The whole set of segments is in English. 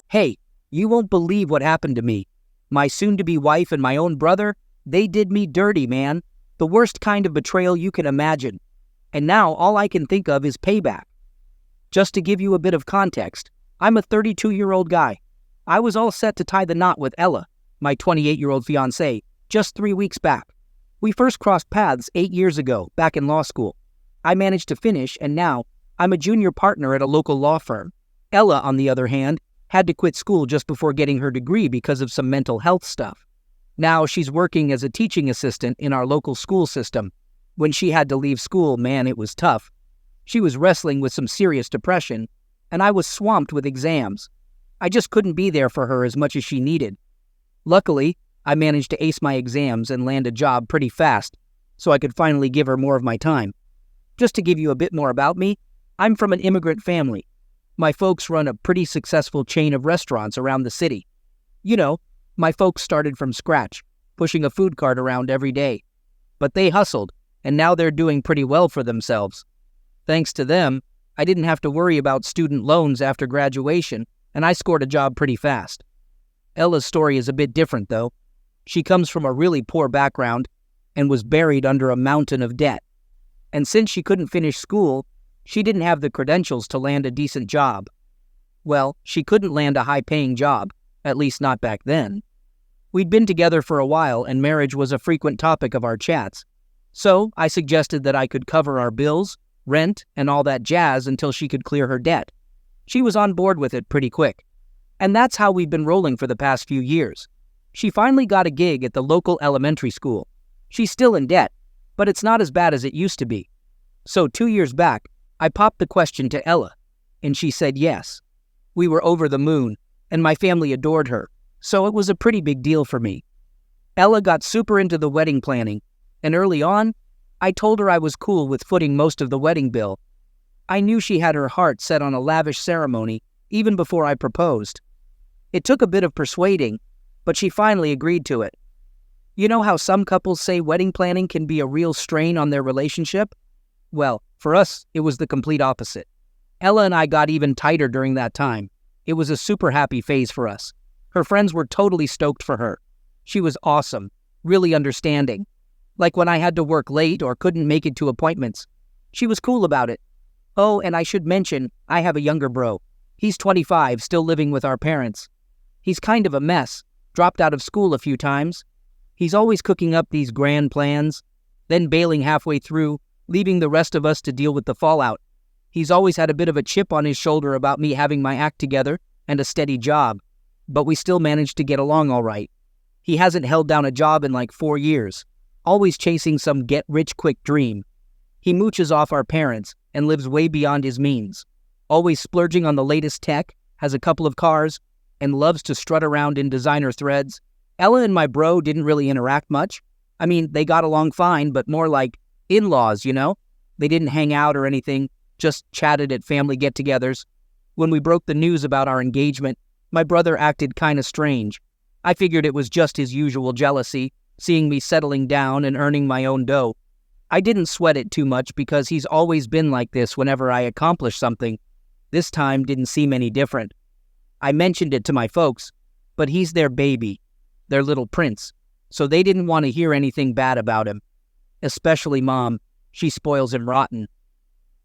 Hey, you won't believe what happened to me. My soon-to-be wife and my own brother, they did me dirty, man. The worst kind of betrayal you can imagine. And now all I can think of is payback. Just to give you a bit of context, I'm a 32-year-old guy. I was all set to tie the knot with Ella, my 28-year-old fiancée, just 3 weeks back. We first crossed paths 8 years ago, back in law school. I managed to finish, and now I'm a junior partner at a local law firm. Ella, on the other hand, had to quit school just before getting her degree because of some mental health stuff. Now she's working as a teaching assistant in our local school system. When she had to leave school, man, it was tough. She was wrestling with some serious depression, and I was swamped with exams. I just couldn't be there for her as much as she needed. Luckily, I managed to ace my exams and land a job pretty fast, so I could finally give her more of my time. Just to give you a bit more about me, I'm from an immigrant family. My folks run a pretty successful chain of restaurants around the city. You know, my folks started from scratch, pushing a food cart around every day. But they hustled, and now they're doing pretty well for themselves. Thanks to them, I didn't have to worry about student loans after graduation, and I scored a job pretty fast. Ella's story is a bit different, though. She comes from a really poor background and was buried under a mountain of debt. And since she couldn't finish school, she didn't have the credentials to land a decent job. Well, she couldn't land a high-paying job, at least not back then. We'd been together for a while, and marriage was a frequent topic of our chats. So I suggested that I could cover our bills, rent, and all that jazz until she could clear her debt. She was on board with it pretty quick. And that's how we've been rolling for the past few years. She finally got a gig at the local elementary school. She's still in debt, but it's not as bad as it used to be. So 2 years back, I popped the question to Ella, and she said yes. We were over the moon, and my family adored her, so it was a pretty big deal for me. Ella got super into the wedding planning, and early on, I told her I was cool with footing most of the wedding bill. I knew she had her heart set on a lavish ceremony even before I proposed. It took a bit of persuading, but she finally agreed to it. You know how some couples say wedding planning can be a real strain on their relationship? Well, for us, it was the complete opposite. Ella and I got even tighter during that time. It was a super happy phase for us. Her friends were totally stoked for her. She was awesome, really understanding. Like when I had to work late or couldn't make it to appointments. She was cool about it. Oh, and I should mention, I have a younger bro. He's 25, still living with our parents. He's kind of a mess, dropped out of school a few times. He's always cooking up these grand plans, then bailing halfway through, leaving the rest of us to deal with the fallout. He's always had a bit of a chip on his shoulder about me having my act together and a steady job, but we still managed to get along all right. He hasn't held down a job in like 4 years, always chasing some get-rich-quick dream. He mooches off our parents and lives way beyond his means, always splurging on the latest tech, has a couple of cars, and loves to strut around in designer threads. Ella and my bro didn't really interact much. I mean, they got along fine, but more like in-laws, you know? They didn't hang out or anything, just chatted at family get-togethers. When we broke the news about our engagement, my brother acted kinda strange. I figured it was just his usual jealousy, seeing me settling down and earning my own dough. I didn't sweat it too much because he's always been like this whenever I accomplish something. This time didn't seem any different. I mentioned it to my folks, but he's their baby, their little prince, so they didn't want to hear anything bad about him. Especially Mom. She spoils him rotten.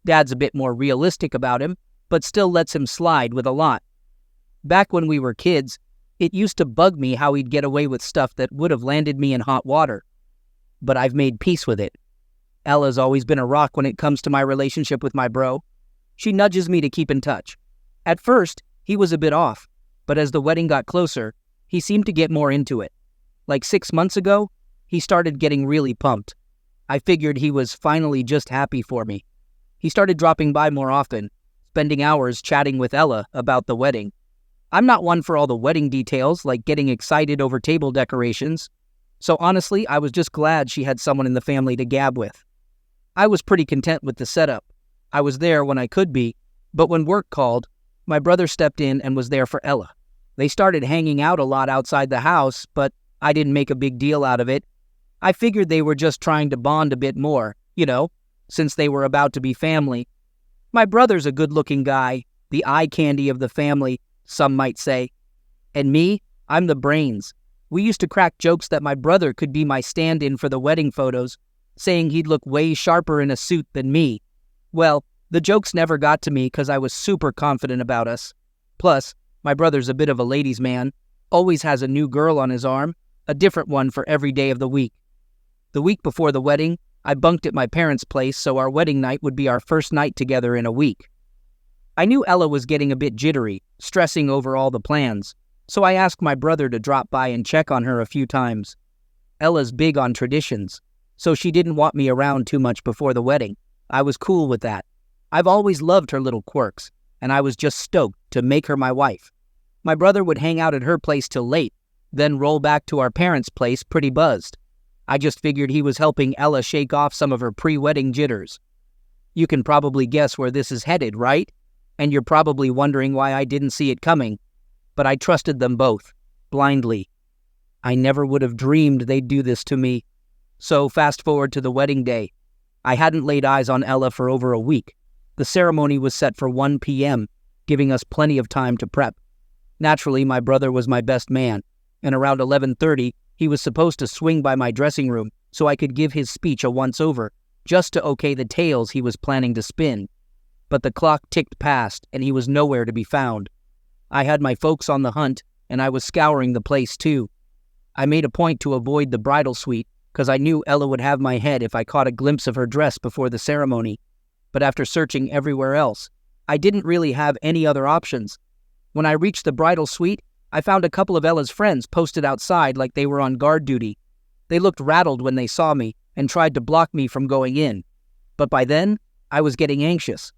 Dad's a bit more realistic about him, but still lets him slide with a lot. Back when we were kids, it used to bug me how he'd get away with stuff that would have landed me in hot water. But I've made peace with it. Ella's always been a rock when it comes to my relationship with my bro. She nudges me to keep in touch. At first, he was a bit off, but as the wedding got closer, he seemed to get more into it. Like 6 months ago, he started getting really pumped. I figured he was finally just happy for me. He started dropping by more often, spending hours chatting with Ella about the wedding. I'm not one for all the wedding details, like getting excited over table decorations. So honestly, I was just glad she had someone in the family to gab with. I was pretty content with the setup. I was there when I could be, but when work called, my brother stepped in and was there for Ella. They started hanging out a lot outside the house, but I didn't make a big deal out of it. I figured they were just trying to bond a bit more, you know, since they were about to be family. My brother's a good-looking guy, the eye candy of the family, some might say. And me, I'm the brains. We used to crack jokes that my brother could be my stand-in for the wedding photos, saying he'd look way sharper in a suit than me. Well, the jokes never got to me because I was super confident about us. Plus, my brother's a bit of a ladies' man, always has a new girl on his arm, a different one for every day of the week. The week before the wedding, I bunked at my parents' place so our wedding night would be our first night together in a week. I knew Ella was getting a bit jittery, stressing over all the plans, so I asked my brother to drop by and check on her a few times. Ella's big on traditions, so she didn't want me around too much before the wedding. I was cool with that. I've always loved her little quirks, and I was just stoked to make her my wife. My brother would hang out at her place till late, then roll back to our parents' place pretty buzzed. I just figured he was helping Ella shake off some of her pre-wedding jitters. You can probably guess where this is headed, right? And you're probably wondering why I didn't see it coming. But I trusted them both, blindly. I never would have dreamed they'd do this to me. So fast forward to the wedding day. I hadn't laid eyes on Ella for over a week. The ceremony was set for 1 p.m., giving us plenty of time to prep. Naturally, my brother was my best man, and around 11:30, he was supposed to swing by my dressing room so I could give his speech a once-over, just to okay the tales he was planning to spin. But the clock ticked past, and he was nowhere to be found. I had my folks on the hunt, and I was scouring the place too. I made a point to avoid the bridal suite, because I knew Ella would have my head if I caught a glimpse of her dress before the ceremony. But after searching everywhere else, I didn't really have any other options. When I reached the bridal suite, I found a couple of Ella's friends posted outside like they were on guard duty. They looked rattled when they saw me and tried to block me from going in. But by then, I was getting anxious.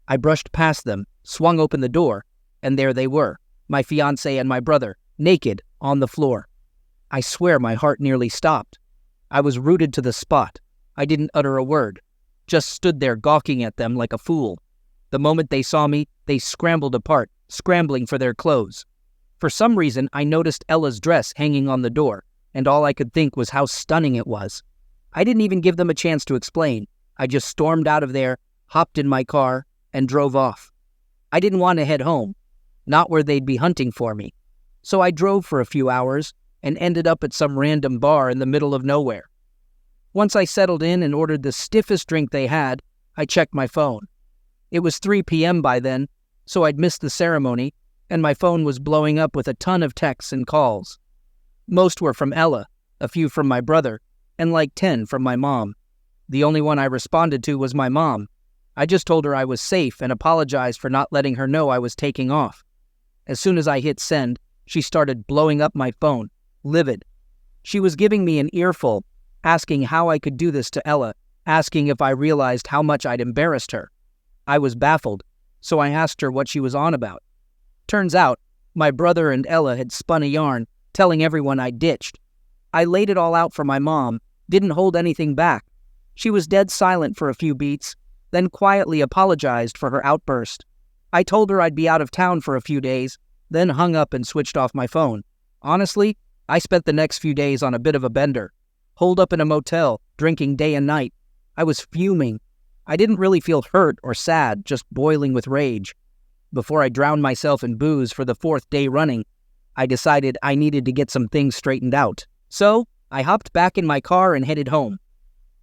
I brushed past them, swung open the door, and there they were, my fiancé and my brother, naked, on the floor. I swear my heart nearly stopped. I was rooted to the spot. I didn't utter a word, just stood there gawking at them like a fool. The moment they saw me, they scrambled apart, scrambling for their clothes. For some reason, I noticed Ella's dress hanging on the door, and all I could think was how stunning it was. I didn't even give them a chance to explain. I just stormed out of there, hopped in my car, and drove off. I didn't want to head home, not where they'd be hunting for me. So I drove for a few hours and ended up at some random bar in the middle of nowhere. Once I settled in and ordered the stiffest drink they had, I checked my phone. It was 3 p.m. by then, so I'd missed the ceremony, and my phone was blowing up with a ton of texts and calls. Most were from Ella, a few from my brother, and like 10 from my mom. The only one I responded to was my mom. I just told her I was safe and apologized for not letting her know I was taking off. As soon as I hit send, she started blowing up my phone, livid. She was giving me an earful, asking how I could do this to Ella, asking if I realized how much I'd embarrassed her. I was baffled, so I asked her what she was on about. Turns out, my brother and Ella had spun a yarn, telling everyone I ditched. I laid it all out for my mom, didn't hold anything back. She was dead silent for a few beats, then quietly apologized for her outburst. I told her I'd be out of town for a few days, then hung up and switched off my phone. Honestly, I spent the next few days on a bit of a bender. Holed up in a motel, drinking day and night. I was fuming. I didn't really feel hurt or sad, just boiling with rage. Before I drowned myself in booze for the 4th day running, I decided I needed to get some things straightened out. So, I hopped back in my car and headed home.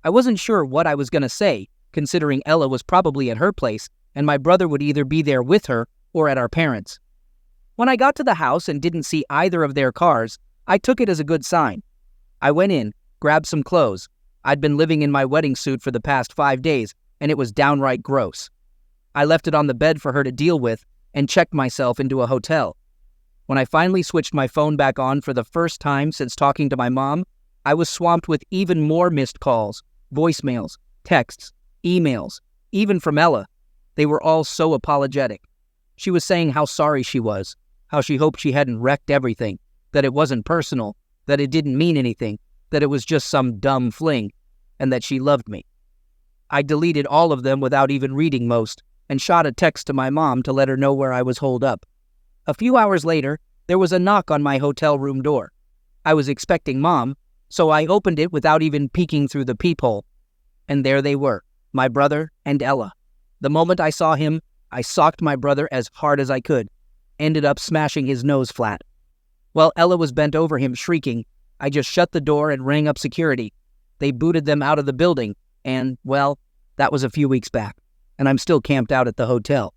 I wasn't sure what I was going to say, considering Ella was probably at her place, and my brother would either be there with her or at our parents'. When I got to the house and didn't see either of their cars, I took it as a good sign. I went in, grabbed some clothes. I'd been living in my wedding suit for the past 5 days, and it was downright gross. I left it on the bed for her to deal with and checked myself into a hotel. When I finally switched my phone back on for the first time since talking to my mom, I was swamped with even more missed calls, voicemails, texts, emails, even from Ella. They were all so apologetic. She was saying how sorry she was, how she hoped she hadn't wrecked everything, that it wasn't personal, that it didn't mean anything, that it was just some dumb fling, and that she loved me. I deleted all of them without even reading most, and shot a text to my mom to let her know where I was holed up. A few hours later, there was a knock on my hotel room door. I was expecting Mom, so I opened it without even peeking through the peephole. And there they were, my brother and Ella. The moment I saw him, I socked my brother as hard as I could, ended up smashing his nose flat. While Ella was bent over him shrieking, I just shut the door and rang up security. They booted them out of the building, and, well, that was a few weeks back, and I'm still camped out at the hotel.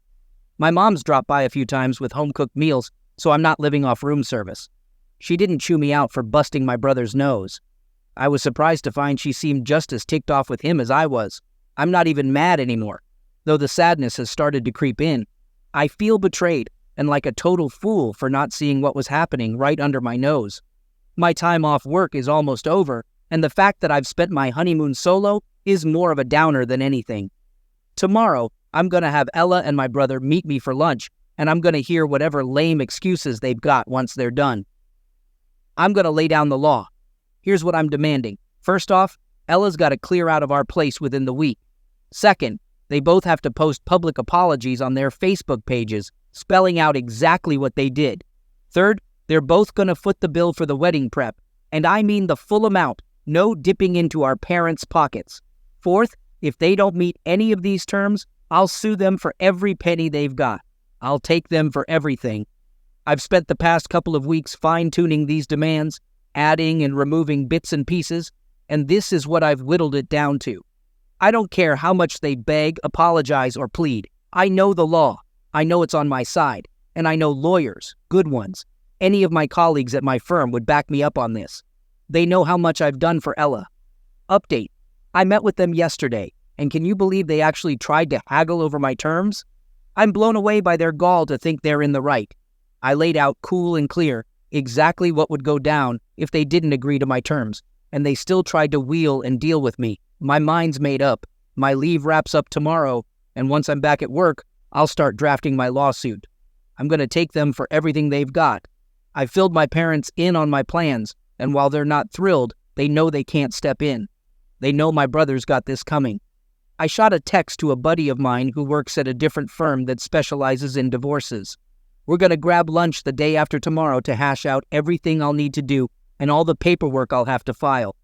My mom's dropped by a few times with home-cooked meals, so I'm not living off room service. She didn't chew me out for busting my brother's nose. I was surprised to find she seemed just as ticked off with him as I was. I'm not even mad anymore, though the sadness has started to creep in. I feel betrayed and like a total fool for not seeing what was happening right under my nose. My time off work is almost over, and the fact that I've spent my honeymoon solo is more of a downer than anything. Tomorrow, I'm going to have Ella and my brother meet me for lunch, and I'm going to hear whatever lame excuses they've got once they're done. I'm going to lay down the law. Here's what I'm demanding. First off, Ella's got to clear out of our place within the week. Second, they both have to post public apologies on their Facebook pages, spelling out exactly what they did. Third, they're both going to foot the bill for the wedding prep, and I mean the full amount, no dipping into our parents' pockets. Fourth, if they don't meet any of these terms, I'll sue them for every penny they've got. I'll take them for everything. I've spent the past couple of weeks fine-tuning these demands, adding and removing bits and pieces, and this is what I've whittled it down to. I don't care how much they beg, apologize, or plead. I know the law. I know it's on my side, and I know lawyers, good ones. Any of my colleagues at my firm would back me up on this. They know how much I've done for Ella. Update. I met with them yesterday, and can you believe they actually tried to haggle over my terms? I'm blown away by their gall to think they're in the right. I laid out cool and clear exactly what would go down if they didn't agree to my terms, and they still tried to wheel and deal with me. My mind's made up. My leave wraps up tomorrow, and once I'm back at work, I'll start drafting my lawsuit. I'm going to take them for everything they've got. I filled my parents in on my plans, and while they're not thrilled, they know they can't step in. They know my brother's got this coming. I shot a text to a buddy of mine who works at a different firm that specializes in divorces. We're going to grab lunch the day after tomorrow to hash out everything I'll need to do and all the paperwork I'll have to file.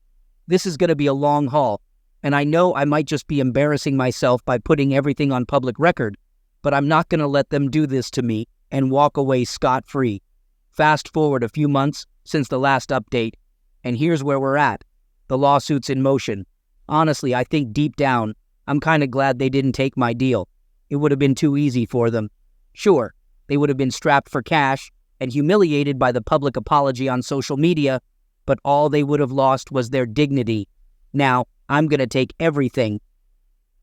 This is going to be a long haul, and I know I might just be embarrassing myself by putting everything on public record, but I'm not going to let them do this to me and walk away scot-free. Fast forward a few months since the last update, and here's where we're at. The lawsuit's in motion. Honestly, I think deep down, I'm kind of glad they didn't take my deal. It would have been too easy for them. Sure, they would have been strapped for cash and humiliated by the public apology on social media, but all they would have lost was their dignity. Now, I'm going to take everything.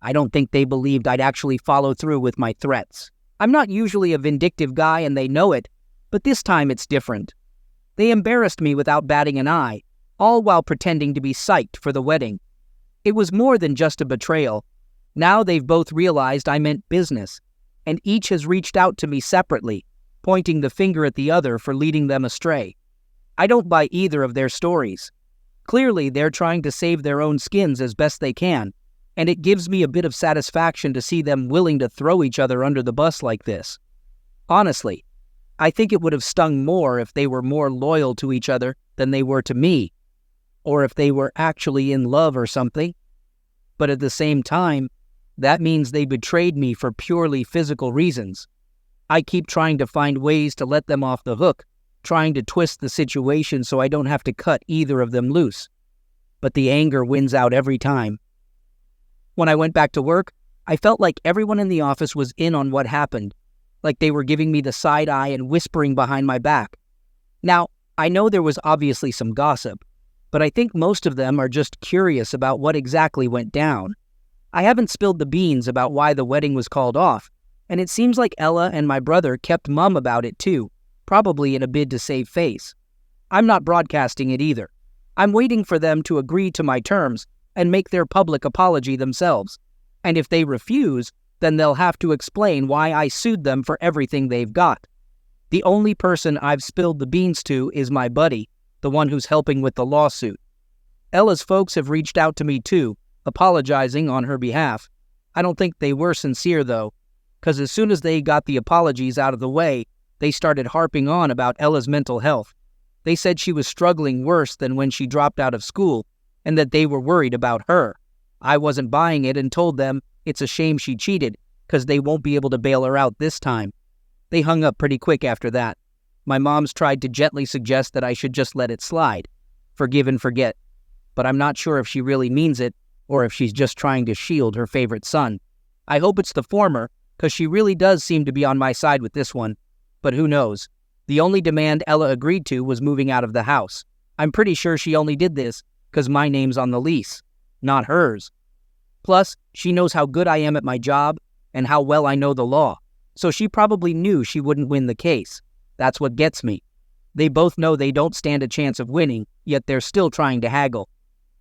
I don't think they believed I'd actually follow through with my threats. I'm not usually a vindictive guy and they know it, but this time it's different. They embarrassed me without batting an eye, all while pretending to be psyched for the wedding. It was more than just a betrayal. Now they've both realized I meant business, and each has reached out to me separately, pointing the finger at the other for leading them astray. I don't buy either of their stories. Clearly, they're trying to save their own skins as best they can, and it gives me a bit of satisfaction to see them willing to throw each other under the bus like this. Honestly, I think it would have stung more if they were more loyal to each other than they were to me, or if they were actually in love or something. But at the same time, that means they betrayed me for purely physical reasons. I keep trying to find ways to let them off the hook, trying to twist the situation so I don't have to cut either of them loose. But the anger wins out every time. When I went back to work, I felt like everyone in the office was in on what happened, like they were giving me the side eye and whispering behind my back. Now, I know there was obviously some gossip, but I think most of them are just curious about what exactly went down. I haven't spilled the beans about why the wedding was called off, and it seems like Ella and my brother kept mum about it too, probably in a bid to save face. I'm not broadcasting it either. I'm waiting for them to agree to my terms and make their public apology themselves. And if they refuse, then they'll have to explain why I sued them for everything they've got. The only person I've spilled the beans to is my buddy, the one who's helping with the lawsuit. Ella's folks have reached out to me too, apologizing on her behalf. I don't think they were sincere though, because as soon as they got the apologies out of the way, they started harping on about Ella's mental health. They said she was struggling worse than when she dropped out of school, and that they were worried about her. I wasn't buying it and told them it's a shame she cheated, because they won't be able to bail her out this time. They hung up pretty quick after that. My mom's tried to gently suggest that I should just let it slide, forgive and forget, but I'm not sure if she really means it or if she's just trying to shield her favorite son. I hope it's the former, because she really does seem to be on my side with this one, but who knows? The only demand Ella agreed to was moving out of the house. I'm pretty sure she only did this because my name's on the lease, not hers. Plus, she knows how good I am at my job and how well I know the law, so she probably knew she wouldn't win the case. That's what gets me. They both know they don't stand a chance of winning, yet they're still trying to haggle.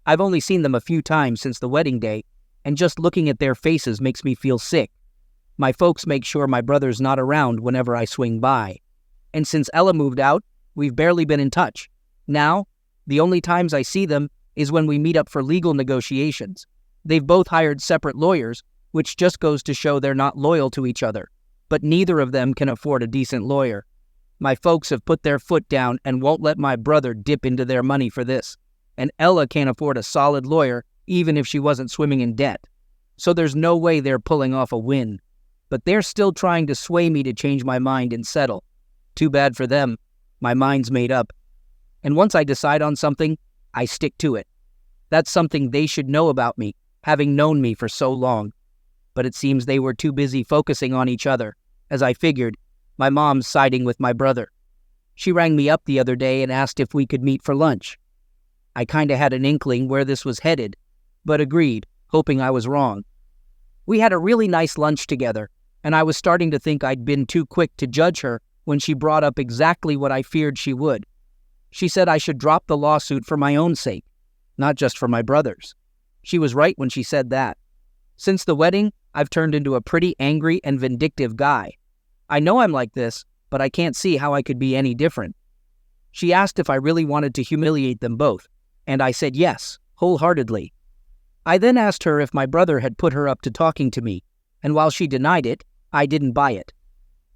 I've only seen them a few times since the wedding day, and just looking at their faces makes me feel sick. My folks make sure my brother's not around whenever I swing by. And since Ella moved out, we've barely been in touch. Now, the only times I see them is when we meet up for legal negotiations. They've both hired separate lawyers, which just goes to show they're not loyal to each other. But neither of them can afford a decent lawyer. My folks have put their foot down and won't let my brother dip into their money for this. And Ella can't afford a solid lawyer even if she wasn't swimming in debt. So there's no way they're pulling off a win. But they're still trying to sway me to change my mind and settle. Too bad for them. My mind's made up. And once I decide on something, I stick to it. That's something they should know about me, having known me for so long. But it seems they were too busy focusing on each other. As I figured, my mom's siding with my brother. She rang me up the other day and asked if we could meet for lunch. I kinda had an inkling where this was headed, but agreed, hoping I was wrong. We had a really nice lunch together, and I was starting to think I'd been too quick to judge her when she brought up exactly what I feared she would. She said I should drop the lawsuit for my own sake, not just for my brother's. She was right when she said that. Since the wedding, I've turned into a pretty angry and vindictive guy. I know I'm like this, but I can't see how I could be any different. She asked if I really wanted to humiliate them both, and I said yes, wholeheartedly. I then asked her if my brother had put her up to talking to me, and while she denied it, I didn't buy it.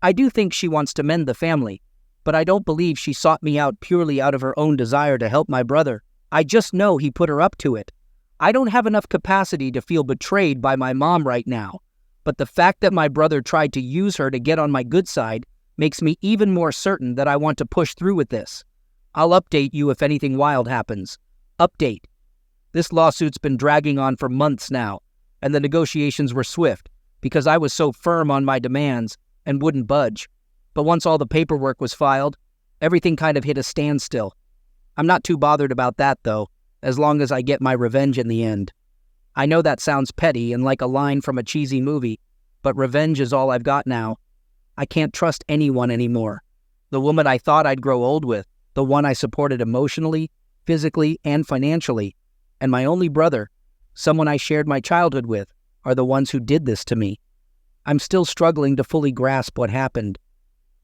I do think she wants to mend the family, but I don't believe she sought me out purely out of her own desire to help my brother. I just know he put her up to it. I don't have enough capacity to feel betrayed by my mom right now, but the fact that my brother tried to use her to get on my good side makes me even more certain that I want to push through with this. I'll update you if anything wild happens. Update. This lawsuit's been dragging on for months now, and the negotiations were swift because I was so firm on my demands and wouldn't budge. But once all the paperwork was filed, everything kind of hit a standstill. I'm not too bothered about that, though, as long as I get my revenge in the end. I know that sounds petty and like a line from a cheesy movie, but revenge is all I've got now. I can't trust anyone anymore. The woman I thought I'd grow old with, the one I supported emotionally, physically, and financially, and my only brother, someone I shared my childhood with, are the ones who did this to me. I'm still struggling to fully grasp what happened.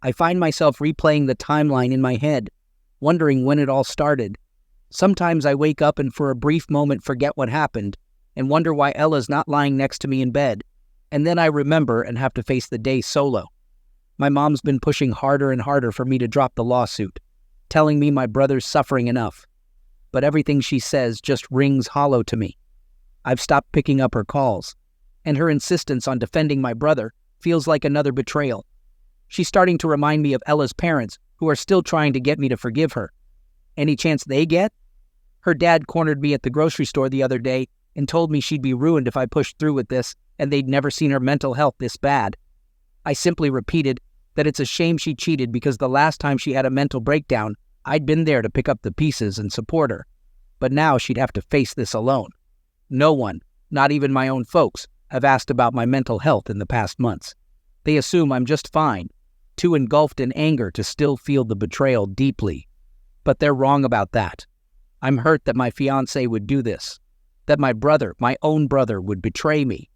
I find myself replaying the timeline in my head, wondering when it all started. Sometimes I wake up and for a brief moment forget what happened, and wonder why Ella's not lying next to me in bed, and then I remember and have to face the day solo. My mom's been pushing harder and harder for me to drop the lawsuit, telling me my brother's suffering enough. But everything she says just rings hollow to me. I've stopped picking up her calls, and her insistence on defending my brother feels like another betrayal. She's starting to remind me of Ella's parents, who are still trying to get me to forgive her. Any chance they get? Her dad cornered me at the grocery store the other day and told me she'd be ruined if I pushed through with this, and they'd never seen her mental health this bad. I simply repeated that it's a shame she cheated because the last time she had a mental breakdown, I'd been there to pick up the pieces and support her. But now she'd have to face this alone. No one, not even my own folks, have asked about my mental health in the past months. They assume I'm just fine, too engulfed in anger to still feel the betrayal deeply. But they're wrong about that. I'm hurt that my fiancé would do this, that my brother, my own brother, would betray me.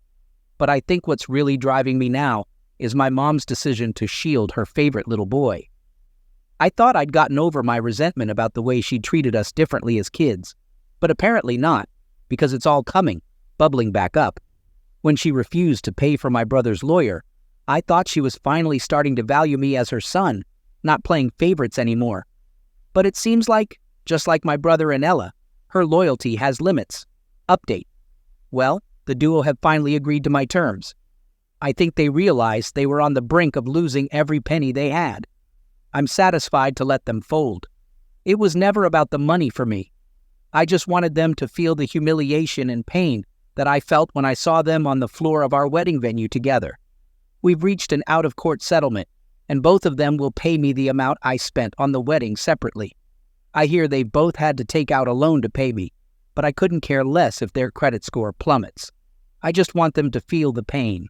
But I think what's really driving me now is my mom's decision to shield her favorite little boy. I thought I'd gotten over my resentment about the way she treated us differently as kids, but apparently not, because it's all coming, bubbling back up. When she refused to pay for my brother's lawyer, I thought she was finally starting to value me as her son, not playing favorites anymore. But it seems like, just like my brother and Ella, her loyalty has limits. Update. Well, the duo have finally agreed to my terms. I think they realized they were on the brink of losing every penny they had. I'm satisfied to let them fold. It was never about the money for me. I just wanted them to feel the humiliation and pain that I felt when I saw them on the floor of our wedding venue together. We've reached an out-of-court settlement, and both of them will pay me the amount I spent on the wedding separately. I hear they both had to take out a loan to pay me, but I couldn't care less if their credit score plummets. I just want them to feel the pain.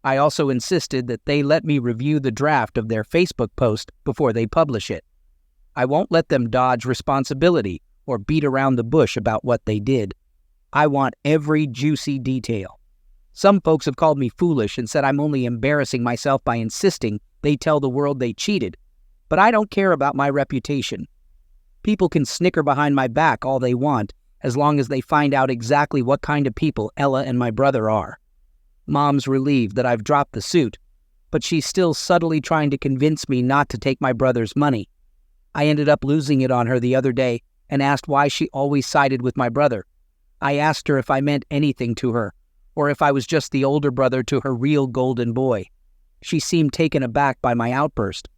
I also insisted that they let me review the draft of their Facebook post before they publish it. I won't let them dodge responsibility or beat around the bush about what they did. I want every juicy detail. Some folks have called me foolish and said I'm only embarrassing myself by insisting they tell the world they cheated, but I don't care about my reputation. People can snicker behind my back all they want, as long as they find out exactly what kind of people Ella and my brother are. Mom's relieved that I've dropped the suit, but she's still subtly trying to convince me not to take my brother's money. I ended up losing it on her the other day and asked why she always sided with my brother. I asked her if I meant anything to her, or if I was just the older brother to her real golden boy. She seemed taken aback by my outburst.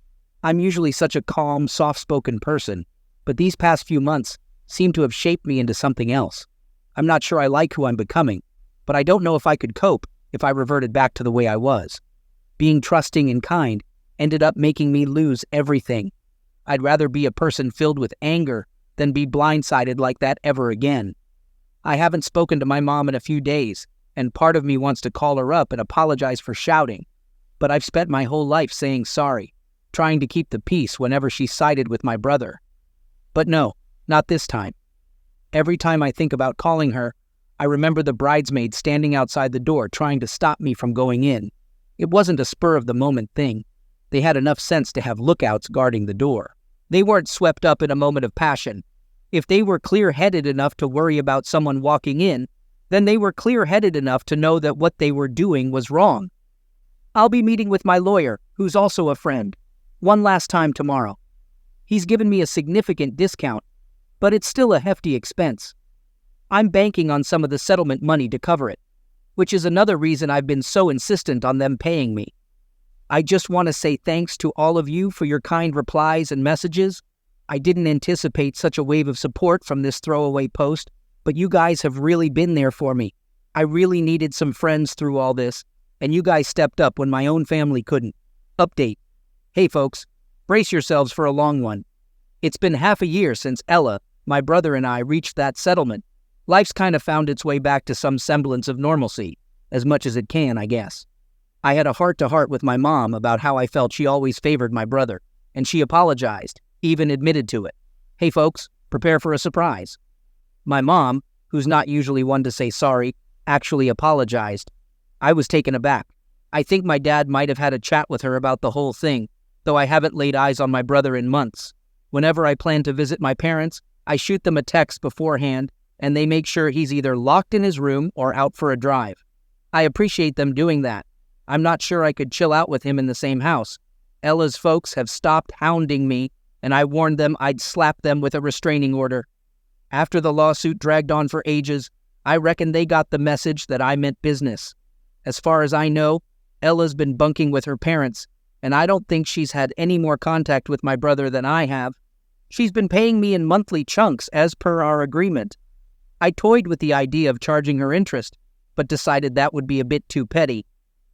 I'm usually such a calm, soft-spoken person, but these past few months seem to have shaped me into something else. I'm not sure I like who I'm becoming, but I don't know if I could cope if I reverted back to the way I was. Being trusting and kind ended up making me lose everything. I'd rather be a person filled with anger than be blindsided like that ever again. I haven't spoken to my mom in a few days, and part of me wants to call her up and apologize for shouting, but I've spent my whole life saying sorry, trying to keep the peace whenever she sided with my brother. But no, not this time. Every time I think about calling her, I remember the bridesmaids standing outside the door trying to stop me from going in. It wasn't a spur-of-the-moment thing. They had enough sense to have lookouts guarding the door. They weren't swept up in a moment of passion. If they were clear-headed enough to worry about someone walking in, then they were clear-headed enough to know that what they were doing was wrong. I'll be meeting with my lawyer, who's also a friend, one last time tomorrow. He's given me a significant discount, but it's still a hefty expense. I'm banking on some of the settlement money to cover it, which is another reason I've been so insistent on them paying me. I just want to say thanks to all of you for your kind replies and messages. I didn't anticipate such a wave of support from this throwaway post, but you guys have really been there for me. I really needed some friends through all this, and you guys stepped up when my own family couldn't. Update. Hey folks, brace yourselves for a long one. It's been half a year since Ella, my brother, and I reached that settlement. Life's kind of found its way back to some semblance of normalcy, as much as it can, I guess. I had a heart-to-heart with my mom about how I felt she always favored my brother, and she apologized, even admitted to it. Hey folks, prepare for a surprise. My mom, who's not usually one to say sorry, actually apologized. I was taken aback. I think my dad might have had a chat with her about the whole thing, though I haven't laid eyes on my brother in months. Whenever I plan to visit my parents, I shoot them a text beforehand, and they make sure he's either locked in his room or out for a drive. I appreciate them doing that. I'm not sure I could chill out with him in the same house. Ella's folks have stopped hounding me, and I warned them I'd slap them with a restraining order. After the lawsuit dragged on for ages, I reckon they got the message that I meant business. As far as I know, Ella's been bunking with her parents, and I don't think she's had any more contact with my brother than I have. She's been paying me in monthly chunks as per our agreement. I toyed with the idea of charging her interest, but decided that would be a bit too petty.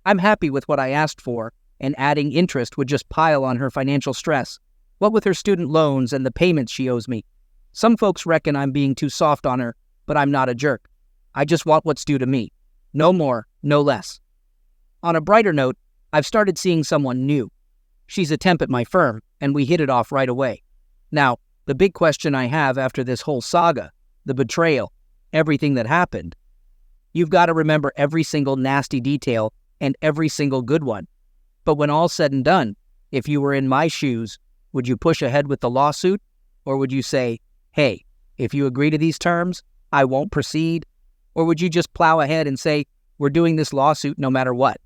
I'm happy with what I asked for, and adding interest would just pile on her financial stress. What with her student loans and the payments she owes me. Some folks reckon I'm being too soft on her, but I'm not a jerk. I just want what's due to me. No more, no less. On a brighter note, I've started seeing someone new. She's a temp at my firm, and we hit it off right away. Now, the big question I have after this whole saga, the betrayal, everything that happened, you've got to remember every single nasty detail and every single good one. But when all's said and done, if you were in my shoes, would you push ahead with the lawsuit? Or would you say, hey, if you agree to these terms, I won't proceed? Or would you just plow ahead and say, we're doing this lawsuit no matter what?